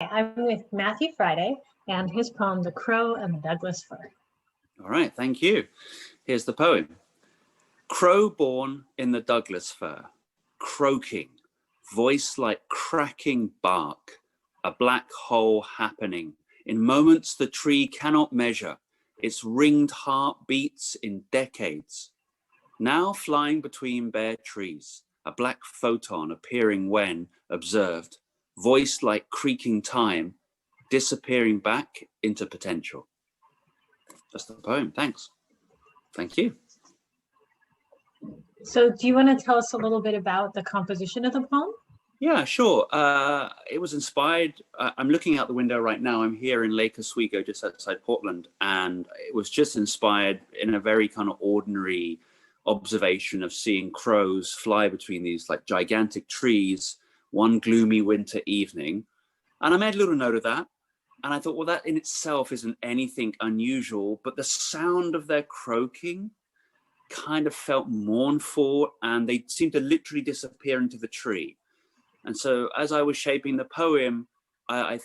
I'm with Matthew Friday and his poem, The Crow and the Douglas Fir. All right, thank you. Here's the poem. Crow born in the Douglas Fir, croaking, voice like cracking bark, a black hole happening. In moments the tree cannot measure, its ringed heart beats in decades. Now flying between bare trees, a black photon appearing when observed, voice like creaking time, disappearing back into potential. That's the poem. Thanks. Thank you. So do you want to tell us a little bit about the composition of the poem? Yeah, sure. It was inspired. I'm looking out the window right now. I'm here in Lake Oswego, just outside Portland, and it was just inspired in a very kind of ordinary observation of seeing crows fly between these like gigantic trees one gloomy winter evening. And I made a little note of that. And I thought, well, that in itself isn't anything unusual, but the sound of their croaking kind of felt mournful, and they seemed to literally disappear into the tree. And so as I was shaping the poem, I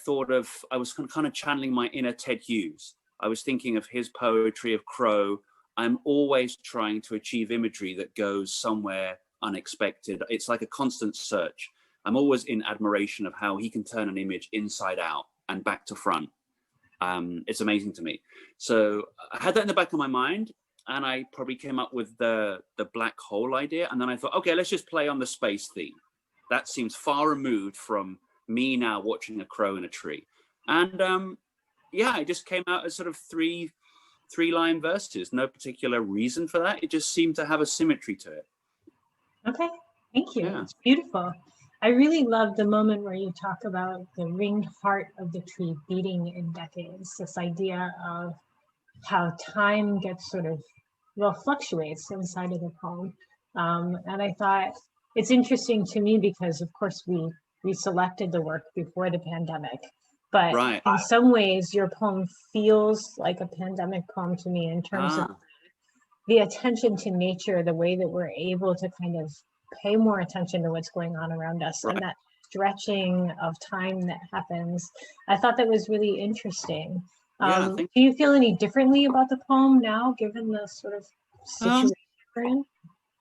was kind of channeling my inner Ted Hughes. I was thinking of his poetry of crow. I'm always trying to achieve imagery that goes somewhere unexpected. It's like a constant search. I'm always in admiration of how he can turn an image inside out and back to front. It's amazing to me. So I had that in the back of my mind, and I probably came up with the black hole idea. And then I thought, okay, let's just play on the space theme. That seems far removed from me now watching a crow in a tree. And yeah, it just came out as sort of three-line verses. No particular reason for that. It just seemed to have a symmetry to it. Okay, thank you. Yeah. It's beautiful. I really love the moment where you talk about the ringed heart of the tree beating in decades, this idea of how time gets sort of, well, fluctuates inside of the poem. And I thought it's interesting to me because, of course, we selected the work before the pandemic. But Right. in some ways, your poem feels like a pandemic poem to me in terms of the attention to nature, the way that we're able to kind of pay more attention to what's going on around us, Right. and that stretching of time that happens. I thought that was really interesting. Yeah, Do you feel any differently about the poem now, given the sort of situation we're in?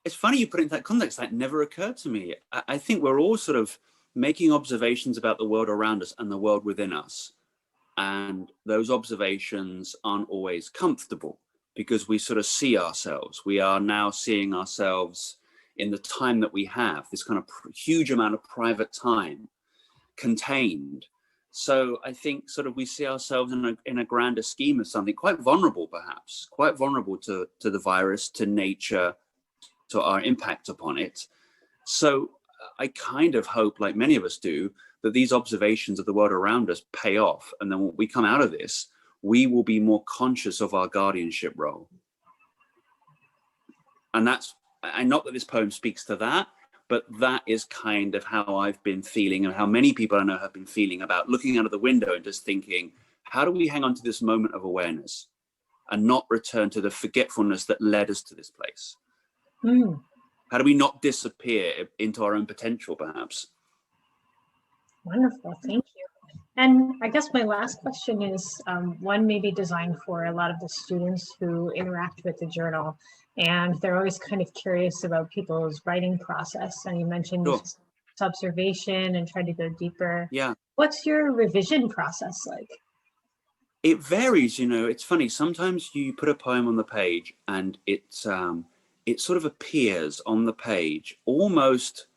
It's funny you put it in that context. That never occurred to me. I think we're all sort of making observations about the world around us and the world within us. And those observations aren't always comfortable because we sort of see ourselves. We are now seeing ourselves in the time that we have, this kind of huge amount of private time contained. So I think sort of we see ourselves in a grander scheme of something, quite vulnerable perhaps, quite vulnerable to the virus, to nature, to our impact upon it. So I kind of hope, like many of us do, that these observations of the world around us pay off. And then when we come out of this, we will be more conscious of our guardianship role. And not that this poem speaks to that, but that is kind of how I've been feeling, and how many people I know have been feeling about looking out of the window and just thinking, how do we hang on to this moment of awareness and not return to the forgetfulness that led us to this place? How do we not disappear into our own potential, perhaps? Wonderful, thank you. And I guess my last question is one maybe designed for a lot of the students who interact with the journal, and they're always kind of curious about people's writing process. And you mentioned observation and trying to go deeper. Yeah. What's your revision process like? It varies, you know. It's funny. Sometimes you put a poem on the page and it sort of appears on the page almost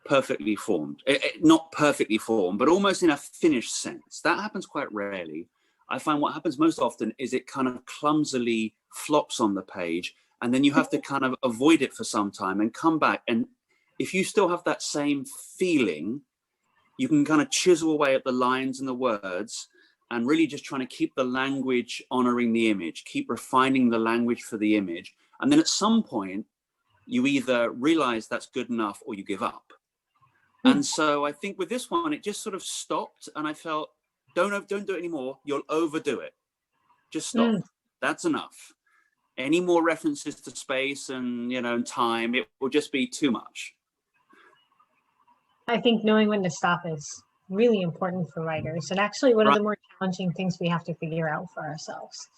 perfectly formed. Not perfectly formed, but almost in a finished sense. That happens quite rarely. I find what happens most often is it kind of clumsily flops on the page, and then you have to kind of avoid it for some time and come back. And if you still have that same feeling, you can kind of chisel away at the lines and the words and really just trying to keep the language honoring the image, keep refining the language for the image. And then at some point, you either realize that's good enough or you give up. And so I think with this one, it just sort of stopped, and I felt, don't do it anymore. You'll overdo it. Just stop. That's enough. Any more references to space and, you know, and time, it will just be too much. I think knowing when to stop is really important for writers, and actually one of Right. the more challenging things we have to figure out for ourselves.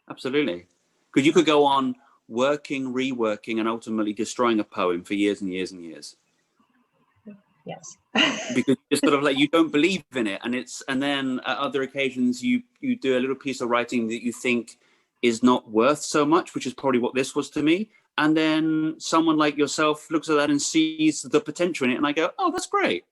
Absolutely. Because you could go on working, reworking, and ultimately destroying a poem for years and years and years. Yes. Because it's sort of like you don't believe in it, and then at other occasions you do a little piece of writing that you think is not worth so much, which is probably what this was to me. And then someone like yourself looks at that and sees the potential in it, and I go, oh, that's great.